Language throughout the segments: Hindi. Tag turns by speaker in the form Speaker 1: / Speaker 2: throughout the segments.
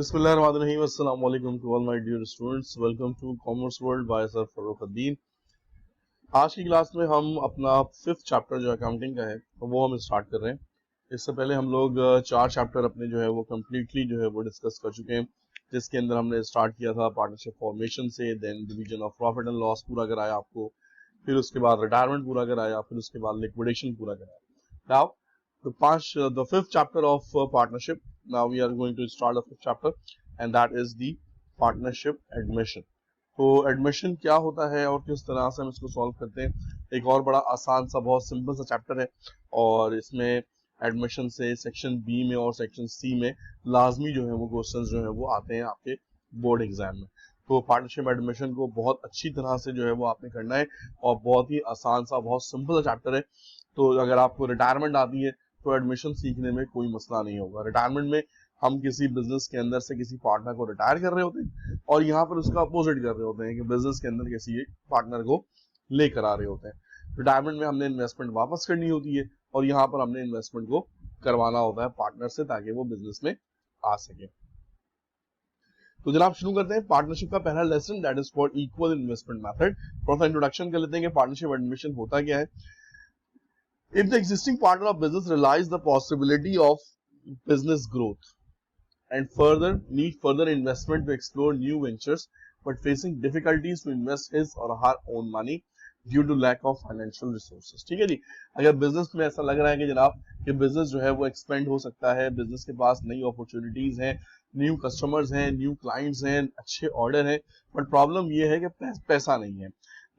Speaker 1: बिस्मिल्लाहिर्रहमानिर्रहीम। अस्सलाम वालेकुम to all my dear students. Welcome to commerce world by sir Farrukhuddin. आज की क्लास में हम अपना 5th चैप्टर जो अकाउंटिंग का है वो हम स्टार्ट कर रहे हैं। इससे पहले हम लोग 4 चैप्टर अपने जो है वो कम्प्लीटली जो है वो डिस्कस कर चुके हैं, जिसके अंदर हमने स्टार्ट किया था पार्टनरशिप फॉर्मेशन से, then division of profit and loss पूरा कराया आपको, फिर उसके बाद रिटायरमेंट पूरा कराया, फिर उसके बाद लिक्विडेशन पूरा कराया। Now the fifth chapter of partnership. Now we are going to start the 5th chapter, and that is the partnership admission. तो एडमिशन क्या होता है और किस तरह से हम इसको सॉल्व करते हैं, एक और बड़ा आसान सा बहुत सिंपल सा चैप्टर है, और इसमें एडमिशन से सेक्शन बी में और सेक्शन सी में लाजमी जो है वो क्वेश्चंस जो है वो आते हैं आपके बोर्ड एग्जाम में। तो पार्टनरशिप एडमिशन को बहुत अच्छी तरह से जो है वो आपने करना है, और बहुत ही आसान सा बहुत सिंपल सा चैप्टर है। तो अगर आपको रिटायरमेंट आती है तो एडमिशन सीखने में कोई मसला नहीं होगा। रिटायरमेंट में हम किसी बिजनेस के अंदर से किसी पार्टनर को रिटायर कर रहे होते हैं, और यहाँ पर उसका अपोजिट कर रहे होते हैं कि बिजनेस के अंदर किसी एक पार्टनर को लेकर आ रहे होते हैं। रिटायरमेंट में हमने इन्वेस्टमेंट वापस करनी होती है, और यहाँ पर हमने इन्वेस्टमेंट को करवाना होता है पार्टनर से, ताकि वो बिजनेस में आ सके। तो जनाब शुरू करते हैं पार्टनरशिप का पहला lesson, that is for equal investment method. थोड़ा सा इंट्रोडक्शन कर लेते हैं कि पार्टनरशिप एडमिशन होता क्या है। If the existing partner of business realize the possibility of business growth and need further investment to explore new ventures, but facing difficulties to invest his or her own money due to lack of financial resources, ठीक है जी। अगर बिजनेस में ऐसा लग रहा है कि जनाब कि बिजनेस जो है वो एक्सपेंड हो सकता है, बिजनेस के पास नई अपॉर्चुनिटीज हैं, न्यू कस्टमर्स हैं, न्यू क्लाइंट्स हैं, अच्छे ऑर्डर हैं, बट प्रॉब्लम ये है कि पैसा नहीं है।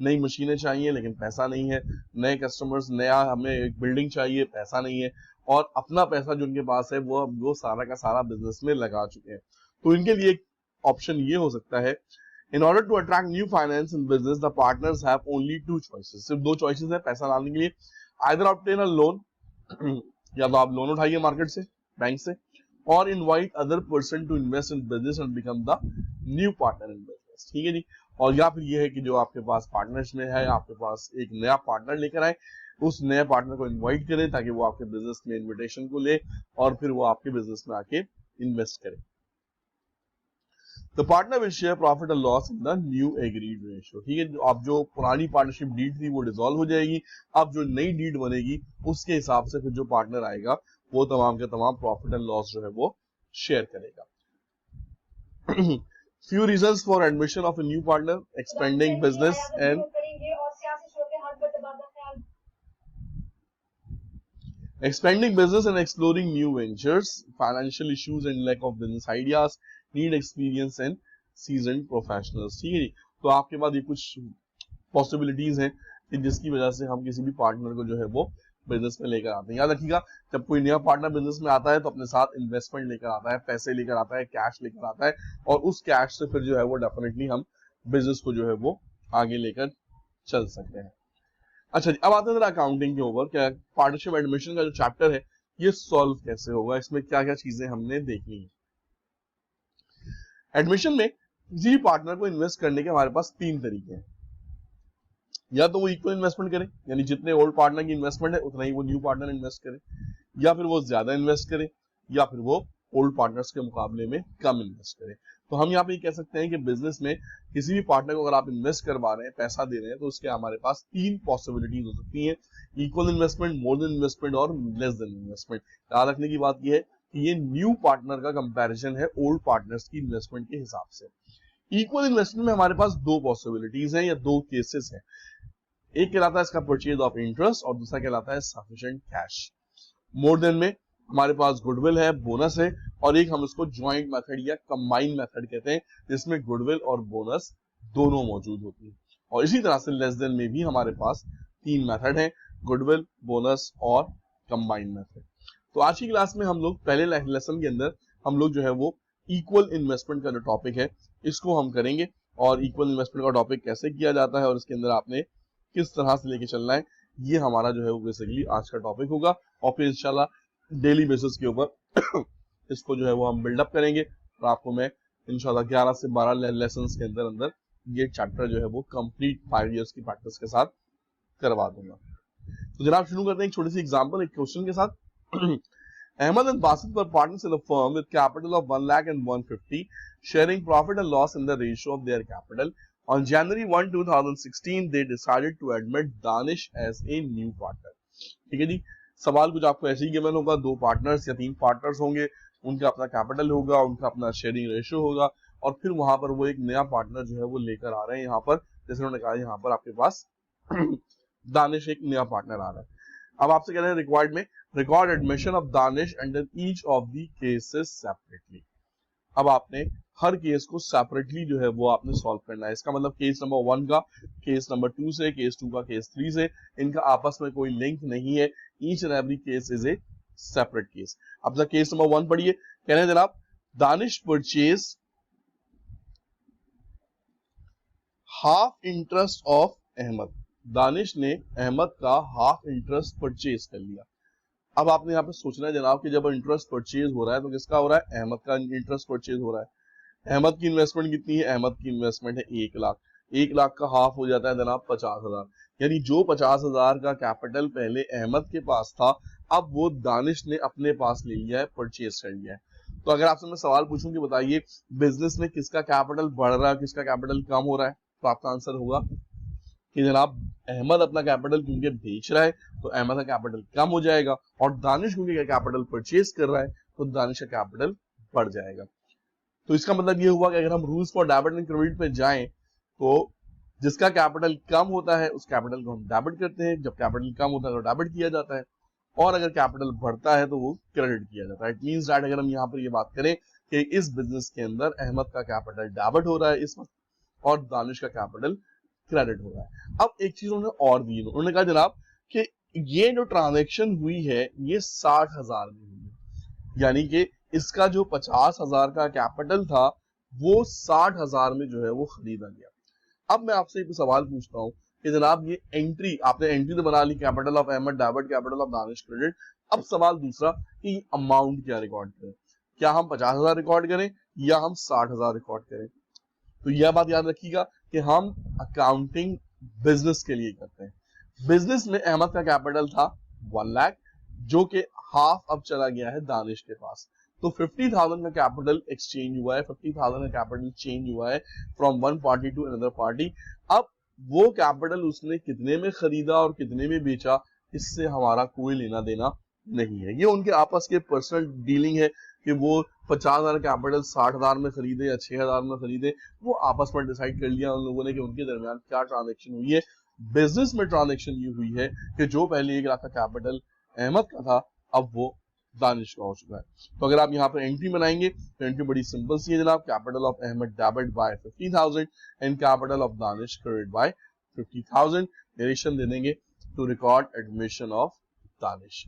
Speaker 1: नई मशीनें चाहिए लेकिन पैसा नहीं है, नए कस्टमर्स, नया हमें एक बिल्डिंग चाहिए, पैसा नहीं है, और अपना पैसा जो उनके पास है वो सारा का सारा बिजनेस में लगा चुके हैं। तो इनके लिए एक ऑप्शन ये हो सकता है, in order to attract new finance in business the partners have only 2 choices. सिर्फ 2 चॉइसेस है पैसा लाने के लिए। आइदर ऑब्टेन अ लोन, या तो आप लोन उठाइए मार्केट से, बैंक से, और invite other person to invest in business and become the new partner in business, ठीक है जी। और या फिर ये है कि जो आपके पास पार्टनर्स में है, आपके पास एक नया पार्टनर लेकर आए, उस नए पार्टनर को इनवाइट करें ताकि वो आपके बिजनेस में इनविटेशन को ले और फिर वो आपके बिजनेस में आके इन्वेस्ट करे। The partner will share profit and loss in the new agreed ratio, ठीक है। अब जो पुरानी पार्टनरशिप डीड थी वो डिसॉल्व हो जाएगी, अब जो नई डीड बनेगी उसके हिसाब से फिर जो पार्टनर आएगा वो तमाम के तमाम प्रॉफिट एंड लॉस जो है वो शेयर करेगा। Few reasons for admission of a new partner: expanding business and exploring new ventures, financial issues and lack of business ideas, need experience and seasoned professionals, ठीक है जी। तो आपके पास ये कुछ पॉसिबिलिटीज हैं कि जिसकी वजह से हम किसी भी पार्टनर को जो है वो बिजनेस में लेकर आते हैं। याद रखिएगा, जब कोई नया पार्टनर बिजनेस में आता है तो अपने साथ इन्वेस्टमेंट लेकर आता है, पैसे लेकर आता है, कैश लेकर आता है, और उस कैश से फिर जो है वो डेफिनेटली हम बिजनेस को जो है वो आगे लेकर चल सकते हैं। अच्छा जी, अब आते हैं अकाउंटिंग के ऊपर। क्या पार्टनरशिप एडमिशन का जो चैप्टर है ये सॉल्व कैसे होगा, इसमें क्या क्या चीजें हमने देखनी है। एडमिशन में किसी भी पार्टनर को इन्वेस्ट करने के हमारे पास 3 तरीके हैं। या तो वो इक्वल इन्वेस्टमेंट करे, यानी जितने ओल्ड पार्टनर की इन्वेस्टमेंट है उतना ही वो न्यू पार्टनर इन्वेस्ट करे, या फिर वो ज्यादा इन्वेस्ट करे, या फिर वो ओल्ड पार्टनर्स के मुकाबले में कम इन्वेस्ट करे। तो हम यहाँ पे कह सकते हैं कि बिजनेस में किसी भी पार्टनर को अगर आप इन्वेस्ट करवा रहे हैं, पैसा दे रहे हैं, तो उसके हमारे पास 3 पॉसिबिलिटीज हो सकती हैं: equal investment, more than investment और लेस देन इन्वेस्टमेंट। याद रखने की बात यह है कि ये न्यू पार्टनर का कंपैरिजन है ओल्ड पार्टनर्स की इन्वेस्टमेंट के हिसाब से। इक्वल इन्वेस्टमेंट में हमारे पास 2 पॉसिबिलिटीज हैं या 2 केसेस हैं। एक कहलाता है इसका परचेज ऑफ इंटरेस्ट और दूसरा कहलाता है सफिशिएंट कैश। मोर देन में हमारे पास गुडविल है, बोनस है, और एक हम इसको ज्वाइंट मेथड या कंबाइंड मेथड कहते हैं, जिसमें गुडविल और बोनस दोनों मौजूद होती है। और इसी तरह से लेस देन में भी हमारे पास 3 मेथड हैं: गुडविल, बोनस और कंबाइंड मेथड। तो आज की क्लास में हम लोग पहले लेसन के अंदर हम लोग जो है वो इक्वल इन्वेस्टमेंट का जो टॉपिक है इसको हम करेंगे, और इक्वल इन्वेस्टमेंट का टॉपिक कैसे किया जाता है और इसके अंदर आपने किस तरह से लेके चलना है, ये हमारा जो है वो बेसिकली आज का टॉपिक होगा। और फिर इंशाल्लाह डेली बेसिस के ऊपर इसको जो है वो हम बिल्डअप करेंगे, और आपको मैं इंशाल्लाह 11 से 12 लेसन के अंदर अंदर ये चैप्टर जो है वो कंप्लीट 5 इयर्स की प्रैक्टिस के साथ करवा दूंगा। तो जनाब शुरू करते हैं एक छोटी सी एग्जांपल, एक क्वेश्चन के साथ। Ahmed and Basit were partners in a firm with capital of 1 lakh and 150, sharing profit and loss in the ratio of their capital. On January 1, 2016, they decided to admit Danish as a new partner. ठीक है जी, सवाल कुछ आपको ऐसे ही गिवन होगा, दो पार्टनर्स या तीन पार्टनर्स होंगे, उनका अपना कैपिटल होगा, उनका अपना शेयरिंग रेशियो होगा, और फिर वहां पर वो एक नया पार्टनर जो है वो लेकर आ रहे हैं यहाँ पर, जैसे उन्होंने कहा यहाँ पर आपके पास दानिश एक नया पार्टनर आ रहा है। अब आपसे कह रहे हैं रिक्वायर्ड में record admission of Danish under each of the cases separately. अब आपने हर केस को सेपरेटली जो है वो आपने सॉल्व करना है। इसका मतलब केस नंबर 1 का केस नंबर 2 से, केस 2 का केस 3 से, इनका आपस में कोई लिंक नहीं है। Each and every case is a separate case. अब जब केस नंबर 1 पढ़िए, कह रहे हैं जनाब Danish purchase half interest of Ahmad. Danish ने अहमद का हाफ इंटरेस्ट परचेज कर लिया। अब आपने यहाँ पे सोचना है जनाब कि जब इंटरेस्ट परचेज हो रहा है तो किसका हो रहा है? अहमद का इंटरेस्ट परचेज हो रहा है। अहमद की इन्वेस्टमेंट कितनी है? अहमद की इन्वेस्टमेंट है 1 लाख। 1 लाख का हाफ हो जाता है जनाब 50,000, यानी जो 50,000 का कैपिटल पहले अहमद के पास था, अब वो दानिश ने अपने पास ले लिया है, परचेज कर लिया है। तो अगर आपसे मैं सवाल पूछूं कि बताइए बिजनेस में किसका कैपिटल बढ़ रहा है, किसका कैपिटल कम हो रहा है, तो आपका आंसर होगा कि जनाब अहमद अपना कैपिटल क्योंकि बेच रहा है तो अहमद का कैपिटल कम हो जाएगा, और दानिश क्योंकि कैपिटल परचेज कर रहा है तो दानिश का कैपिटल बढ़ जाएगा। तो इसका मतलब ये हुआ कि अगर हम rules for debit and credit पे जाएं तो जिसका कैपिटल कम होता है उस कैपिटल को हम डेबिट करते हैं, जब कैपिटल कम होता है तो डेबिट किया जाता है, और अगर कैपिटल बढ़ता है तो वो क्रेडिट किया जाता है। इट मींस दैट अगर हम यहाँ पर ये बात करें कि इस बिजनेस के अंदर अहमद का कैपिटल डेबिट हो रहा है इस वक्त, और दानिश का कैपिटल क्रेडिट हो रहा है। अब एक चीज उन्होंने और दी, उन्होंने कहा जनाब कि ये जो ट्रांजैक्शन हुई है ये 60,000 में हुई है, यानी कि इसका जो 50,000 का कैपिटल था वो 60,000 में जो है वो खरीदा गया। अब मैं आपसे एक सवाल पूछता हूँ कि जनाब ये एंट्री, आपने एंट्री तो बना ली, capital of Ahmad debit, capital of Danish credit. अब सवाल दूसरा कि अमाउंट क्या रिकॉर्ड करें, क्या हम 50,000 रिकॉर्ड करें या हम 60,000 रिकॉर्ड करें? तो यह बात याद रखिएगा कि हम अकाउंटिंग बिजनेस के लिए करते हैं। बिजनेस में अहमद का कैपिटल था 1 लाख, जो कि हाफ अब चला गया है दानिश के पास, तो 50,000 का कैपिटल एक्सचेंज हुआ है, 50,000 का कैपिटल चेंज हुआ है from one party to another party. अब वो कैपिटल उसने कितने में खरीदा और कितने में बेचा, इससे हमारा कोई लेना देना नहीं है। ये उनके आपस के पर्सनल डीलिंग है कि वो 50,000 कैपिटल 60,000 में खरीदे या 6,000 में खरीदे, वो आपस में डिसाइड कर लिया उन लोगों ने कि उनके दरमियान क्या ट्रांजैक्शन हुई है। बिजनेस में ट्रांजैक्शन ये हुई है कि जो पहले 1 लाख का कैपिटल अहमद का था अब वो दानिश का हो चुका है। तो अगर आप यहाँ पर एंट्री बनाएंगे तो एंट्री बड़ी सिंपल सी है जनाब, capital of Ahmad debit by 50,000 and capital of Danish credit by 50,000। Direction दे देंगे to record admission of Danish.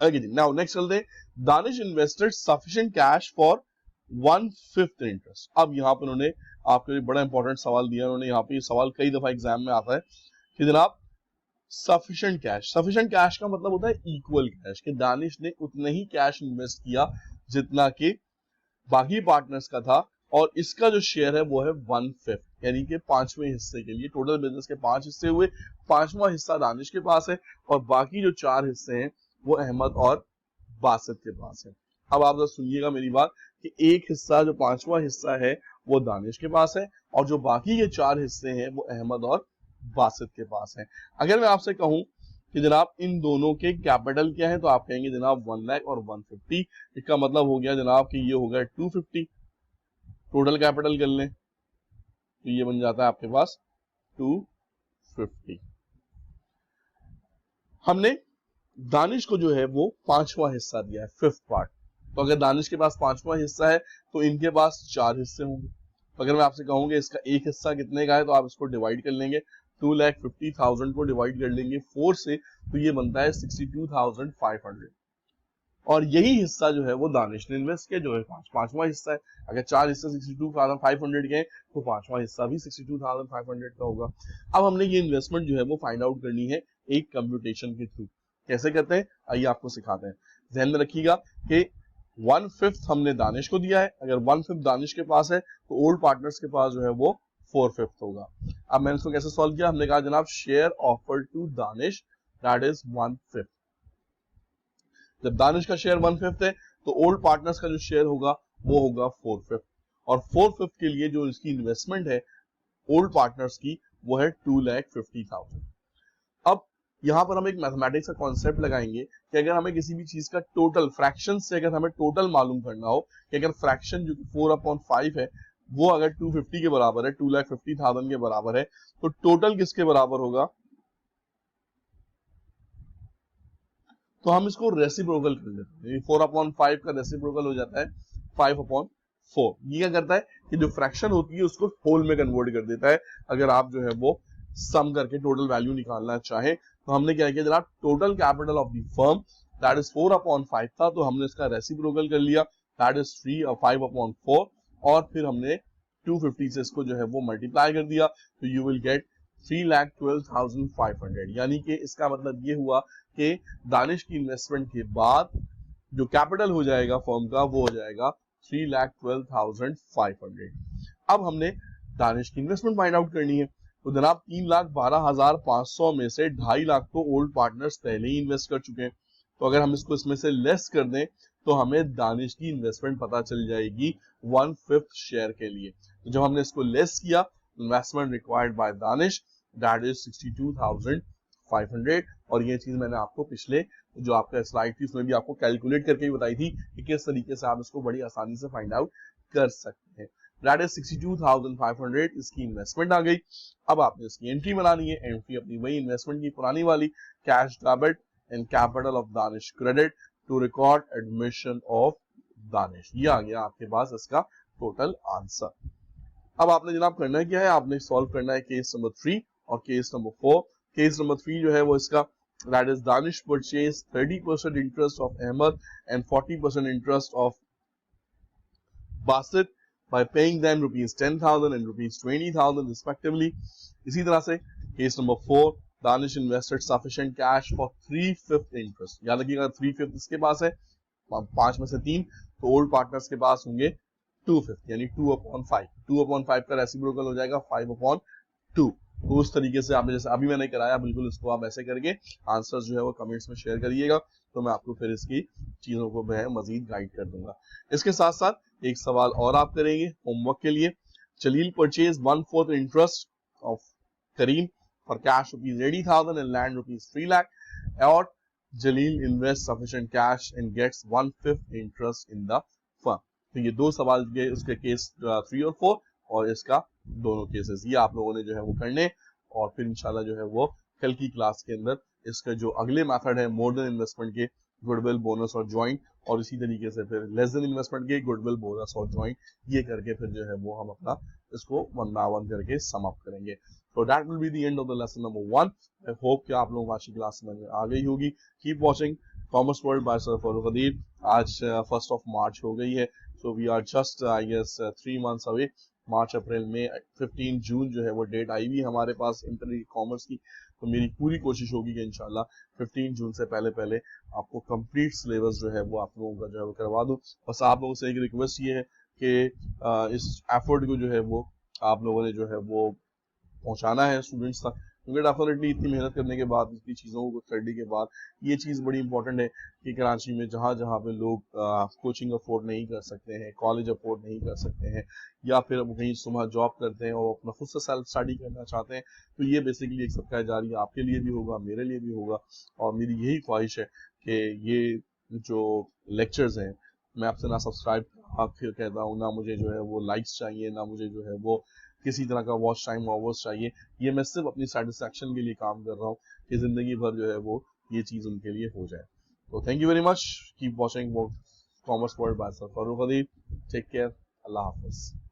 Speaker 1: Now next चलते हैं, Danish invested sufficient cash for 1/5 interest. अब यहाँ पर उन्होंने आपके लिए बड़ा इंपॉर्टेंट सवाल दिया, उन्होंने यहाँ पे सवाल कई दफा एग्जाम में आता है कि जनाब सफिशिएंट कैश, सफिशिएंट कैश का मतलब होता है इक्वल कैश, कि दानिश ने उतना ही कैश इन्वेस्ट किया जितना कि बाकी पार्टनर्स का था, और इसका जो शेयर है वो है 1/5, यानी कि 5वें हिस्से के लिए। टोटल बिजनेस के 5 हिस्से हुए, 5वां हिस्सा दानिश के पास है और बाकी जो 4 हिस्से हैं वो अहमद और बासित के पास है। अब आप सुनिएगा मेरी बात कि एक हिस्सा जो 5वां हिस्सा है वो दानिश के पास है और जो बाकी के 4 हिस्से हैं वो अहमद और बासित के पास है। अगर मैं आपसे कहूं कि जनाब इन दोनों के कैपिटल क्या है तो आप कहेंगे जनाब 1 लाख और 150। इसका मतलब हो गया जनाब कि ये हो गया 250। टोटल कैपिटल कर लें तो ये बन जाता है आपके पास 250। हमने दानिश को जो है वो 5वां हिस्सा दिया है, 5th पार्ट। तो अगर दानिश के पास 5वां हिस्सा है तो इनके पास 4 हिस्से होंगे। तो अगर मैं आपसे कहूंगा इसका एक हिस्सा कितने का है तो आप इसको डिवाइड कर लेंगे, 2,50,000 को डिवाइड कर लेंगे 4 से तो ये बनता है 62,500, और यही हिस्सा जो है वो दानिश ने इन्वेस्ट किया, जो है 5वां हिस्सा है। अगर 4 हिस्से 62,500 के हैं तो 5वां हिस्सा भी 62,500 का होगा। अब हमने ये इन्वेस्टमेंट जो है वो फाइंड आउट करनी है एक कंप्यूटेशन के थ्रू। कैसे करते हैं आइए आपको सिखाते हैं। ध्यान में रखिएगा कि 1/5 हमने दानिश को दिया है, अगर 1/5 दानिश के पास है तो ओल्ड पार्टनर्स के पास जो है वो 4/5 होगा। अब मैंने इसको कैसे सॉल्व किया, हमने कहा जनाब share offer to Danish that is 1/5। जब दानिश का शेयर 1/5 है तो ओल्ड पार्टनर्स का जो शेयर होगा वो होगा 4/5, और 4/5 के लिए जो इसकी इन्वेस्टमेंट है ओल्ड पार्टनर्स की वो है 2,50,000। अब यहाँ पर हम एक मैथमेटिक्स का कॉन्सेप्ट लगाएंगे कि अगर हमें किसी भी चीज का टोटल फ्रैक्शन से अगर हमें टोटल मालूम करना हो कि अगर फ्रैक्शन जो कि 4/5 है वो अगर 250 के बराबर है, 2,50,000 के बराबर है, तो टोटल किसके बराबर होगा? तो हम इसको रेसिप्रोकल कर लेते हैं। 4/5 का रेसिप्रोकल हो जाता है 5/4। ये क्या करता है कि जो फ्रैक्शन होती है उसको होल में कन्वर्ट कर देता है। अगर आप जो है वो सम करके टोटल वैल्यू निकालना चाहे तो हमने क्या किया जनाब, total capital of the firm that is 4/5 था, तो हमने इसका रेसिप्रोकल कर लिया दैट इज 5/4, और फिर हमने 250 से इसको जो है वो मल्टीप्लाई कर दिया, तो यू विल गेट 3,12,500। यानी कि इसका मतलब ये हुआ कि दानिश की इन्वेस्टमेंट के बाद जो कैपिटल हो जाएगा फर्म का वो हो जाएगा 3,12,500। अब हमने दानिश की इन्वेस्टमेंट फाइंड आउट करनी है, तो जनाब 3,12,500 में से 2.5 लाख तो ओल्ड पार्टनर्स पहले ही इन्वेस्ट कर चुके हैं, तो अगर हम इसको इसमें से लेस कर दें तो हमें दानिश की इन्वेस्टमेंट पता चल जाएगी 1/5 शेयर के लिए। तो जब हमने इसको लेस किया, investment required by Danish that is 62,500, और ये चीज मैंने आपको पिछले जो आपका स्लाइड थी उसमें भी आपको कैलकुलेट करके ही बताई थी कि किस तरीके से आप इसको बड़ी आसानी से फाइंड आउट कर सकते हैं। दैट इज 62,500 इसकी इन्वेस्टमेंट आ गई। अब आपने इसकी एंट्री बनानी है, एंट्री अपनी वही इन्वेस्टमेंट की पुरानी वाली, cash debit and capital of Danish credit to record admission of Danish. ये आ गया आपके पास इसका टोटल आंसर। अब आपने जनाब करना क्या है, आपने सॉल्व करना है केस नंबर 3 और केस नंबर 4। केस नंबर 3 जो है वो इसका that is Danish purchase 30% interest of Ahmad and 40% interest of Basit by paying them ₹10,000 and ₹20,000 respectively. इसी तरह से case number 4, Danish invested sufficient cash for 3/5 interest। याद रखिएगा 3/5 इसके पास है, 5 में से 3, तो ओल्ड पार्टनर्स के पास होंगे 2/5 यानी 2/5। 2/5 का रेसिप्रोकल हो जाएगा 5/2। तो उस तरीके से आपने जैसे अभी मैंने कराया बिल्कुल इसको आप ऐसे करके आंसर जो है वो कमेंट्स में शेयर करिएगा, तो मैं आपको फिर इसकी चीजों को मैं मजीद गाइड कर दूंगा। इसके साथ साथ एक सवाल और आप करेंगे होमवर्क के लिए। Jalil purchase 1/4 interest of Karim for cash ₹80,000 and land ₹3 lakh, और Jalil invest sufficient cash and gets 1/5 interest in the firm. तो ये दो सवाल के उसके केस 3 और 4 और इसका दोनों केसेस ये आप लोगों ने जो है वो करने, और फिर इंशाल्लाह जो है वो कल की क्लास के अंदर इसका जो अगले मेथड है मोर देन इन्वेस्टमेंट के, गुडविल बोनस और ज्वाइंट, और इसी तरीके से फिर लेस देन इन्वेस्टमेंट के गुडविल बोनस और ज्वाइंट, ये करके फिर जो है वो हम अपना इसको 1 बाय 1 करके सम अप करेंगे। तो that will be the end of the lesson number 1। I hope कि आप लोगों को आज की क्लास समझ में आ गई होगी। Keep watching commerce world by sir Farooq Adeel. आज 1 मार्च हो गई है, so we are just I guess 3 months away. March April में 15 जून जो है वो डेट आई हुई हमारे पास इंटर कॉमर्स की, तो मेरी पूरी कोशिश होगी कि इंशाल्लाह 15 जून से पहले पहले आपको कंप्लीट सिलेबस जो है वो आप लोगों का जो है वो करवा दूं। बस आप लोगों से एक रिक्वेस्ट ये है कि इस एफर्ट को जो है वो आप लोगों ने जो है वो पहुंचाना है स्टूडेंट्स तक, क्योंकि डेफिनेटली इतनी मेहनत करने के बाद, इतनी चीज़ों को स्टडी के बाद, ये चीज़ बड़ी इंपॉर्टेंट है कि कराची में जहाँ जहाँ पे लोग कोचिंग अफोर्ड नहीं कर सकते हैं, कॉलेज अफोर्ड नहीं कर सकते हैं, या फिर वो कहीं सुबह जॉब करते हैं और अपना खुद से सेल्फ स्टडी करना चाहते हैं, तो ये बेसिकली एक सदका जारी आपके लिए भी होगा, मेरे लिए भी होगा, और मेरी यही ख्वाहिश है कि ये जो लेक्चर्स हैं मैं आपसे ना सब्सक्राइब कहता हूँ, ना मुझे जो है वो लाइक्स चाहिए, ना मुझे जो है वो किसी तरह का वॉच टाइम आवर्स चाहिए। ये मैं सिर्फ अपनी सेटिस्फैक्शन के लिए काम कर रहा हूँ कि जिंदगी भर जो है वो ये चीज़ उनके लिए हो जाए। तो thank you very much, keep watching commerce world by sir Farooq Adeel. Take care, अल्लाह हाफिज।